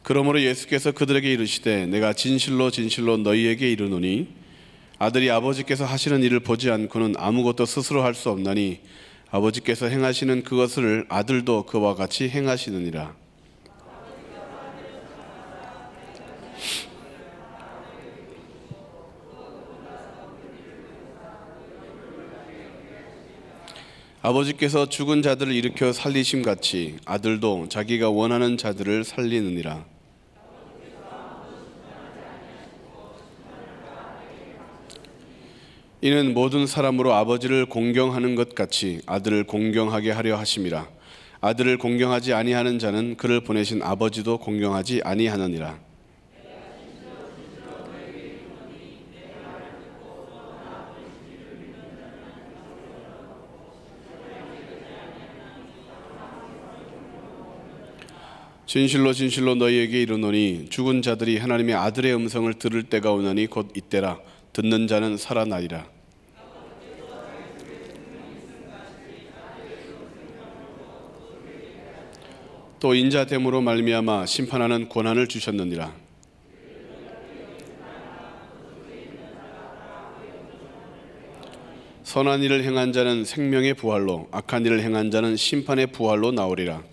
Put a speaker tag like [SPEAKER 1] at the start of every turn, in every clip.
[SPEAKER 1] 그러므로 예수께서 그들에게 이르시되 내가 진실로 진실로 너희에게 이르노니 아들이 아버지께서 하시는 일을 보지 않고는 아무것도 스스로 할 수 없나니 아버지께서 행하시는 그것을 아들도 그와 같이 행하시느니라. 아버지께서 죽은 자들을 일으켜 살리심 같이 아들도 자기가 원하는 자들을 살리느니라. 이는 모든 사람으로 아버지를 공경하는 것 같이 아들을 공경하게 하려 하심이라. 아들을 공경하지 아니하는 자는 그를 보내신 아버지도 공경하지 아니하느니라. 진실로 진실로 너희에게 이르노니 죽은 자들이 하나님의 아들의 음성을 들을 때가 오나니 곧 이때라. 듣는 자는 살아나리라. 또 인자됨으로 말미암아 심판하는 권한을 주셨느니라. 선한 일을 행한 자는 생명의 부활로 악한 일을 행한 자는 심판의 부활로 나오리라.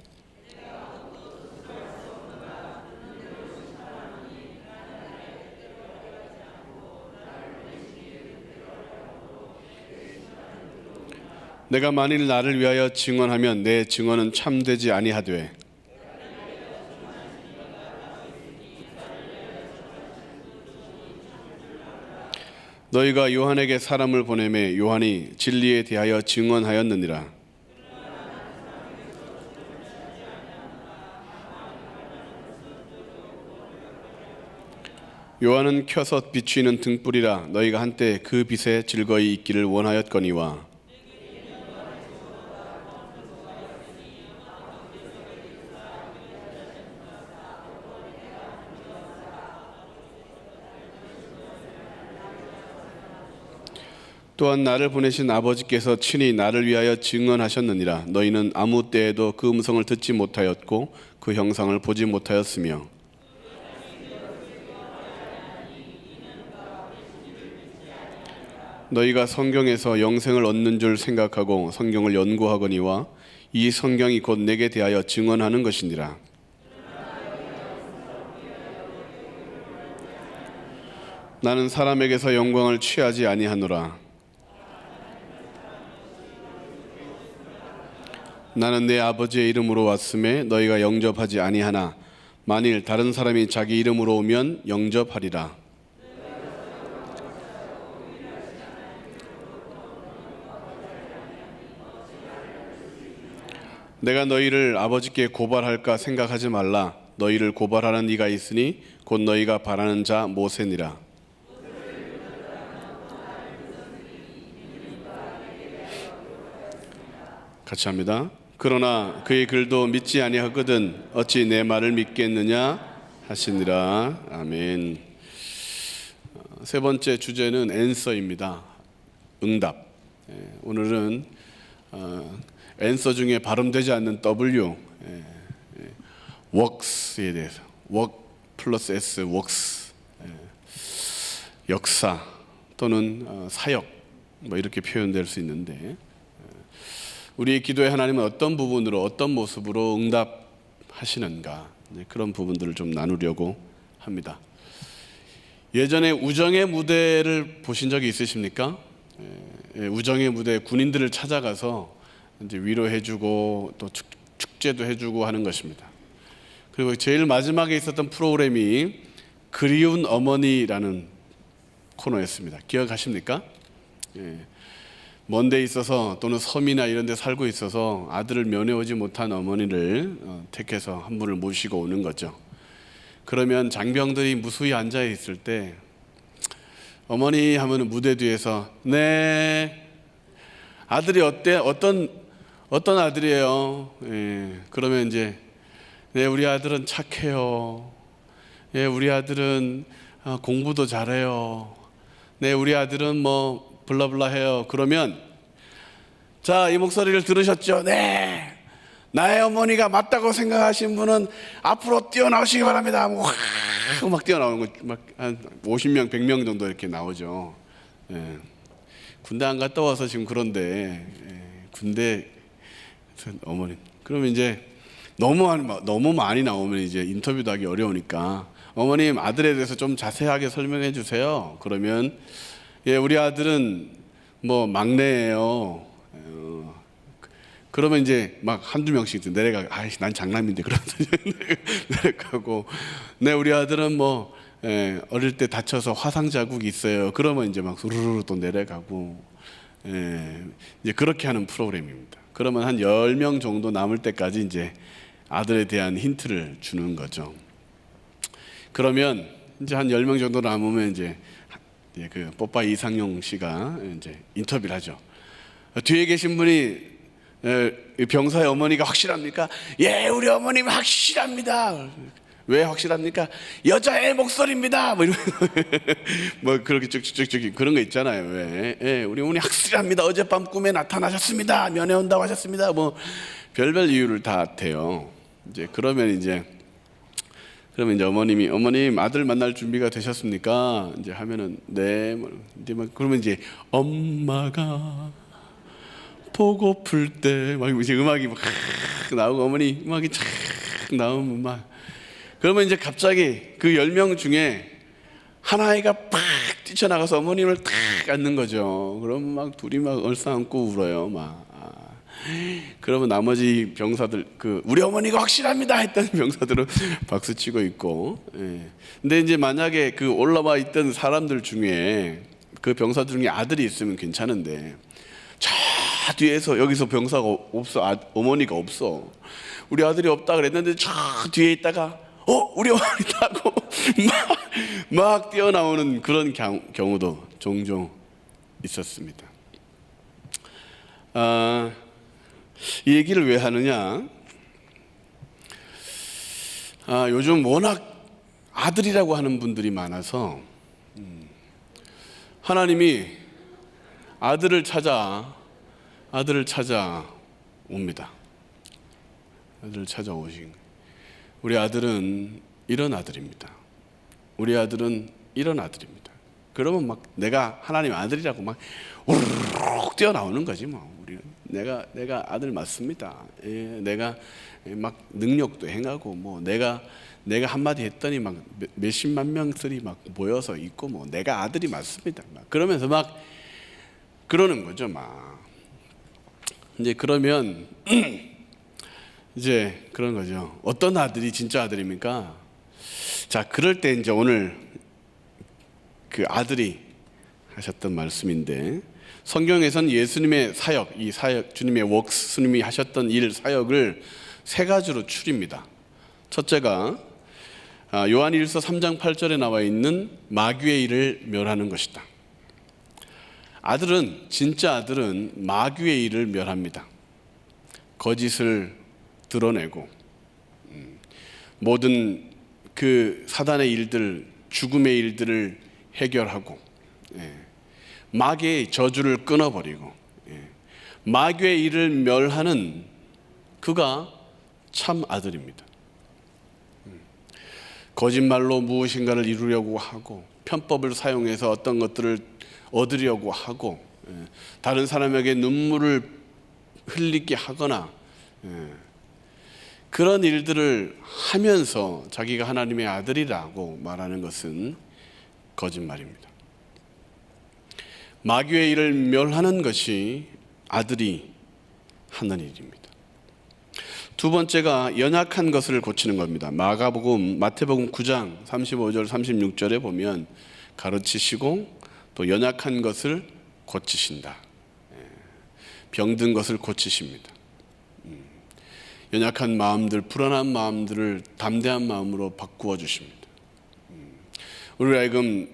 [SPEAKER 1] 내가 만일 나를 위하여 증언하면 내 증언은 참되지 아니하되 너희가 요한에게 사람을 보내매 요한이 진리에 대하여 증언하였느니라. 요한은 켜서 비추이는 등불이라 너희가 한때 그 빛에 즐거이 있기를 원하였거니와 또한 나를 보내신 아버지께서 친히 나를 위하여 증언하셨느니라. 너희는 아무 때에도 그 음성을 듣지 못하였고 그 형상을 보지 못하였으며 너희가 성경에서 영생을 얻는 줄 생각하고 성경을 연구하거니와 이 성경이 곧 내게 대하여 증언하는 것이니라. 나는 사람에게서 영광을 취하지 아니하노라. 나는 내 아버지의 이름으로 왔음에 너희가 영접하지 아니하나 만일 다른 사람이 자기 이름으로 오면 영접하리라. 내가 너희를 아버지께 고발할까 생각하지 말라. 너희를 고발하는 이가 있으니 곧 너희가 바라는 자 모세니라. 같이 합니다. 그러나 그의 글도 믿지 아니하거든 어찌 내 말을 믿겠느냐 하시니라. 아멘. 세 번째 주제는 answer입니다. 응답. 오늘은 answer 중에 발음되지 않는 W, works에 대해서 work 플러스 S, works, 역사 또는 사역 뭐 이렇게 표현될 수 있는데 우리의 기도에 하나님은 어떤 부분으로 어떤 모습으로 응답하시는가 그런 부분들을 좀 나누려고 합니다. 예전에 우정의 무대를 보신 적이 있으십니까? 우정의 무대 군인들을 찾아가서 이제 위로해주고 또 축제도 해주고 하는 것입니다. 그리고 제일 마지막에 있었던 프로그램이 그리운 어머니라는 코너였습니다. 기억하십니까? 먼 데 있어서 또는 섬이나 이런 데 살고 있어서 아들을 면회오지 못한 어머니를 택해서 한 분을 모시고 오는 거죠. 그러면 장병들이 무수히 앉아 있을 때 어머니 하면 무대 뒤에서 네 아들이 어때? 어떤 아들이에요? 그러면 이제 네 우리 아들은 착해요. 네 우리 아들은 공부도 잘해요. 네 우리 아들은 뭐 블라블라 해요. 그러면 자, 이 목소리를 들으셨죠? 네. 나의 어머니가 맞다고 생각하신 분은 앞으로 뛰어나오시기 바랍니다. 막 뛰어나오는 거 막 한 50명, 100명 정도 이렇게 나오죠. 예. 군대 안 갔다 와서 지금 그런데 군대 어머니 그러면 이제 너무 많이 나오면 이제 인터뷰도 하기 어려우니까 어머님 아들에 대해서 좀 자세하게 설명해 주세요. 그러면 예, 우리 아들은 뭐 막내예요. 그러면 이제 막 한두 명씩 내려가고, 난 장남인데 그러면서 내려가고, 네, 우리 아들은 뭐 어릴 때 다쳐서 화상 자국이 있어요. 그러면 이제 막 우르르 또 내려가고, 이제 그렇게 하는 프로그램입니다. 그러면 한 10명 정도 남을 때까지 이제 아들에 대한 힌트를 주는 거죠. 그러면 이제 한 10명 정도 남으면 이제 그 뽀빠이 이상용 씨가 이제 인터뷰를 하죠. 뒤에 계신 분이 병사의 어머니가 확실합니까? 예, 우리 어머님 확실합니다. 왜 확실합니까? 여자의 목소리입니다. 뭐 이런 뭐 그렇게 쭉쭉쭉 그런 거 있잖아요. 왜? 예, 우리 어머니 확실합니다. 어젯밤 꿈에 나타나셨습니다. 면회 온다고 하셨습니다. 뭐 별별 이유를 다 대요. 이제 그러면 이제 어머님 아들 만날 준비가 되셨습니까? 이제 하면은 네. 이제 막 그러면 이제 엄마가 보고플 때 막 이제 음악이 막 나오고 어머니 음악이 착 나오면 막 그러면 이제 갑자기 그 10명 중에 한 아이가 팍 뛰쳐나가서 어머님을 탁 안는 거죠. 그러면 막 둘이 막 얼싸안고 울어요. 막 그러면 나머지 병사들 우리 어머니가 확실합니다 했던 병사들은 박수 치고 있고. 근데 이제 만약에 그 올라와 있던 사람들 중에 그 병사들 중에 아들이 있으면 괜찮은데 뒤에서 여기서 병사가 없어, 어머니가 없어. 우리 아들이 없다 그랬는데 저 뒤에 있다가 우리 어머니다고 막 뛰어나오는 그런 경우도 종종 있었습니다. 이 얘기를 왜 하느냐? 요즘 워낙 아들이라고 하는 분들이 많아서 하나님이 아들을 찾아옵니다. 아들을 찾아오신 우리 아들은 이런 아들입니다. 우리 아들은 이런 아들입니다. 그러면 막 내가 하나님 아들이라고 막 우르르 뛰어나오는 거지 뭐. 내가 아들 맞습니다. 내가 막 능력도 행하고 뭐 내가 한마디 했더니 막 몇십만 명들이 막 모여서 있고 뭐 내가 아들이 맞습니다. 막 그러면서 막 그러는 거죠 막. 이제 그러면 이제 그런 거죠. 어떤 아들이 진짜 아들입니까? 자, 그럴 때 이제 오늘 그 아들이 하셨던 말씀인데 성경에선 예수님의 사역, 이 사역 주님의 웍스, 주님이 하셨던 일 사역을 세 가지로 추립니다. 첫째가 요한일서 3장 8절에 나와 있는 마귀의 일을 멸하는 것이다. 진짜 아들은 마귀의 일을 멸합니다. 거짓을 드러내고 모든 그 사단의 일들, 죽음의 일들을 해결하고 마귀의 저주를 끊어버리고 마귀의 일을 멸하는 그가 참 아들입니다. 거짓말로 무엇인가를 이루려고 하고 편법을 사용해서 어떤 것들을 얻으려고 하고 다른 사람에게 눈물을 흘리게 하거나 그런 일들을 하면서 자기가 하나님의 아들이라고 말하는 것은 거짓말입니다. 마귀의 일을 멸하는 것이 아들이 하는 일입니다. 두 번째가 연약한 것을 고치는 겁니다. 마태복음 9장 35절 36절에 보면 가르치시고 또 연약한 것을 고치신다. 병든 것을 고치십니다. 연약한 마음들, 불안한 마음들을 담대한 마음으로 바꾸어 주십니다. 우리 하여금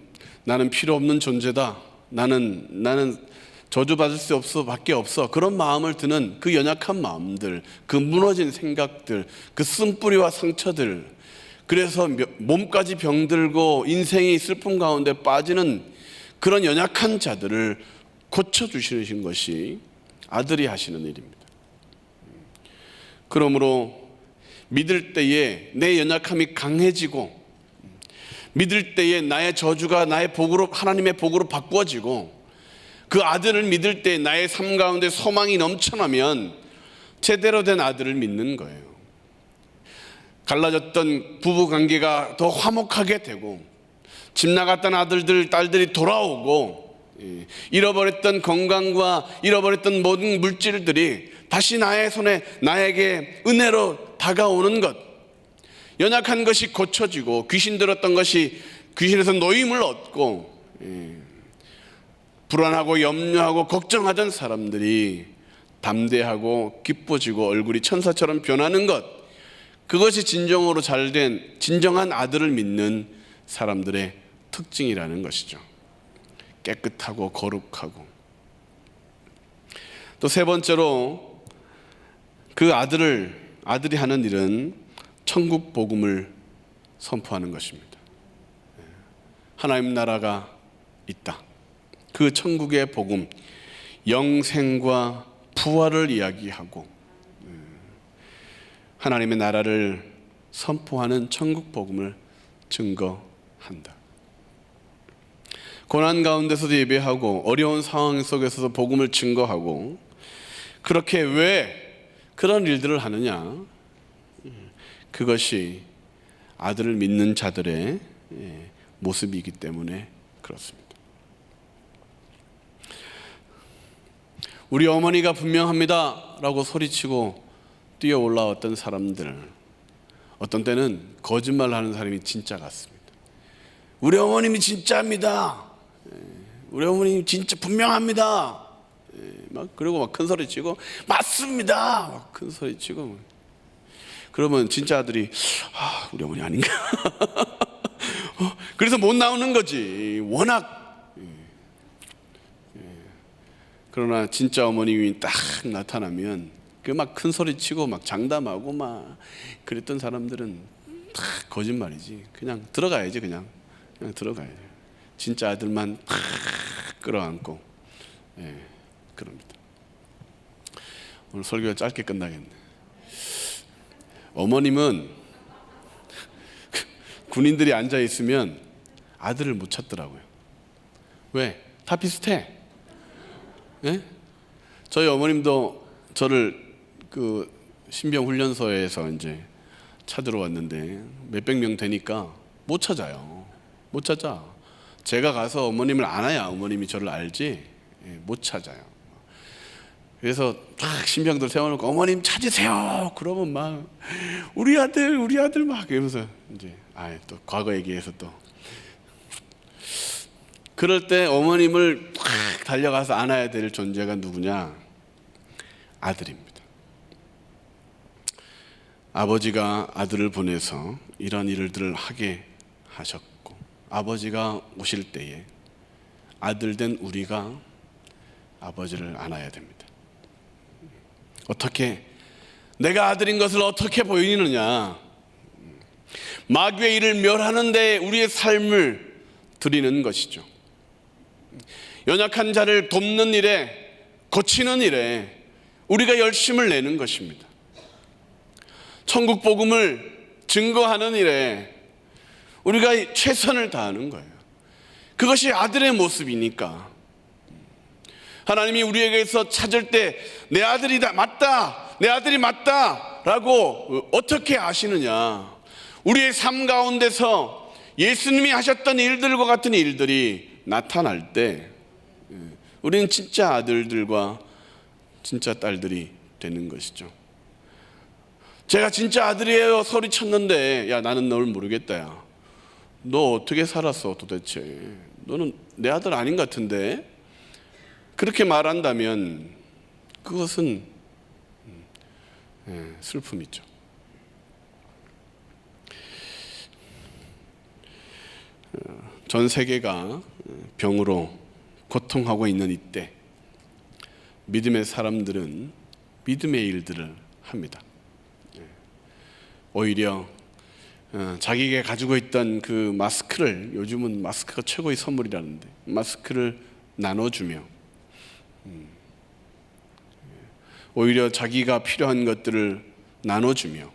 [SPEAKER 1] 나는 필요 없는 존재다. 나는 저주받을 수 없어 밖에 없어. 그런 마음을 드는 그 연약한 마음들, 그 무너진 생각들, 그 쓴뿌리와 상처들, 그래서 몸까지 병들고 인생이 슬픔 가운데 빠지는 그런 연약한 자들을 고쳐주시는 것이 아들이 하시는 일입니다. 그러므로 믿을 때에 내 연약함이 강해지고, 믿을 때에 나의 저주가 나의 복으로, 하나님의 복으로 바꾸어지고, 그 아들을 믿을 때 나의 삶 가운데 소망이 넘쳐나면 제대로 된 아들을 믿는 거예요. 갈라졌던 부부 관계가 더 화목하게 되고, 집 나갔던 아들들, 딸들이 돌아오고, 잃어버렸던 건강과 잃어버렸던 모든 물질들이 다시 나의 손에, 나에게 은혜로 다가오는 것, 연약한 것이 고쳐지고, 귀신 들었던 것이 귀신에서 노임을 얻고, 불안하고 염려하고 걱정하던 사람들이 담대하고 기뻐지고 얼굴이 천사처럼 변하는 것, 그것이 진정으로 잘된 진정한 아들을 믿는 사람들의 특징이라는 것이죠. 깨끗하고 거룩하고. 또 세 번째로 그 아들이 하는 일은 천국 복음을 선포하는 것입니다. 하나님 나라가 있다. 그 천국의 복음, 영생과 부활을 이야기하고 하나님의 나라를 선포하는 천국 복음을 증거한다. 고난 가운데서도 예배하고 어려운 상황 속에서도 복음을 증거하고, 그렇게 왜 그런 일들을 하느냐? 그것이 아들을 믿는 자들의 모습이기 때문에 그렇습니다. 우리 어머니가 분명합니다 라고 소리치고 뛰어 올라왔던 사람들, 어떤 때는 거짓말하는 사람이 진짜 같습니다. 우리 어머님이 진짜입니다. 우리 어머님 진짜 분명합니다. 그리고 막 큰 소리 치고 맞습니다. 막 큰 소리 치고. 그러면 진짜 아들이 우리 어머니 아닌가? 그래서 못 나오는 거지. 워낙. 그러나 진짜 어머님이 딱 나타나면 그 막 큰 소리 치고 막 장담하고 막 그랬던 사람들은 다 거짓말이지. 그냥 들어가야지. 그냥 들어가야지. 진짜 아들만 탁 끌어안고, 그럽니다. 오늘 설교가 짧게 끝나겠네. 어머님은 군인들이 앉아 있으면 아들을 못 찾더라고요. 왜? 다 비슷해. 저희 어머님도 저를 그 신병 훈련소에서 이제 찾으러 왔는데 몇백 명 되니까 못 찾아요. 못 찾아. 제가 가서 어머님을 안아야 어머님이 저를 알지 못 찾아요. 그래서 딱 신병들 세워놓고 어머님 찾으세요. 그러면 막 우리 아들 막 이러면서 이제 또 과거 얘기해서 또 그럴 때 어머님을 탁 달려가서 안아야 될 존재가 누구냐? 아들입니다. 아버지가 아들을 보내서 이런 일들을 하게 하셨고, 아버지가 오실 때에 아들된 우리가 아버지를 안아야 됩니다. 어떻게? 내가 아들인 것을 어떻게 보이느냐? 마귀의 일을 멸하는 데 우리의 삶을 드리는 것이죠. 연약한 자를 돕는 일에, 고치는 일에 우리가 열심을 내는 것입니다. 천국 복음을 증거하는 일에 우리가 최선을 다하는 거예요. 그것이 아들의 모습이니까. 하나님이 우리에게서 찾을 때 내 아들이다, 맞다, 내 아들이 맞다 라고 어떻게 아시느냐? 우리의 삶 가운데서 예수님이 하셨던 일들과 같은 일들이 나타날 때 우리는 진짜 아들들과 진짜 딸들이 되는 것이죠. 제가 진짜 아들이에요 소리쳤는데, 야 나는 널 모르겠다. 야 너 어떻게 살았어 도대체? 너는 내 아들 아닌 것 같은데? 그렇게 말한다면 그것은 슬픔이죠. 전 세계가 병으로 고통하고 있는 이때 믿음의 사람들은 믿음의 일들을 합니다. 오히려 자기가 가지고 있던 그 마스크를, 요즘은 마스크가 최고의 선물이라는데 마스크를 나눠주며 오히려 자기가 필요한 것들을 나눠주며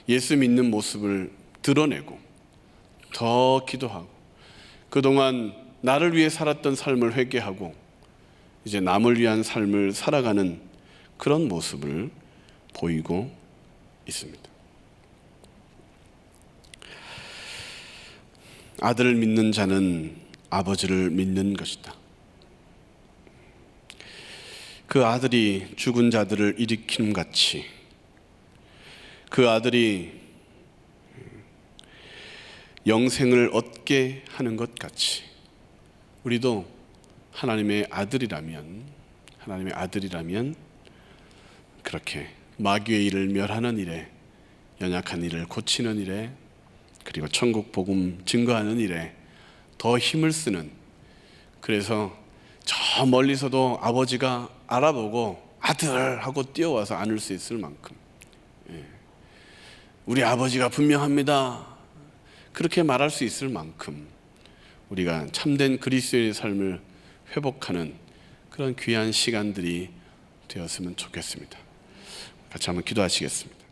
[SPEAKER 1] 예수 믿는 모습을 드러내고 더 기도하고 그동안 나를 위해 살았던 삶을 회개하고 이제 남을 위한 삶을 살아가는 그런 모습을 보이고 있습니다. 아들을 믿는 자는 아버지를 믿는 것이다. 그 아들이 죽은 자들을 일으키는 같이 그 아들이 영생을 얻게 하는 것 같이 우리도 하나님의 아들이라면 그렇게 마귀의 일을 멸하는 일에, 연약한 일을 고치는 일에, 그리고 천국 복음 증거하는 일에 더 힘을 쓰는, 그래서 저 멀리서도 아버지가 알아보고 아들 하고 뛰어와서 안을 수 있을 만큼 우리 아버지가 분명합니다 그렇게 말할 수 있을 만큼 우리가 참된 그리스도의 삶을 회복하는 그런 귀한 시간들이 되었으면 좋겠습니다. 같이 한번 기도하시겠습니다.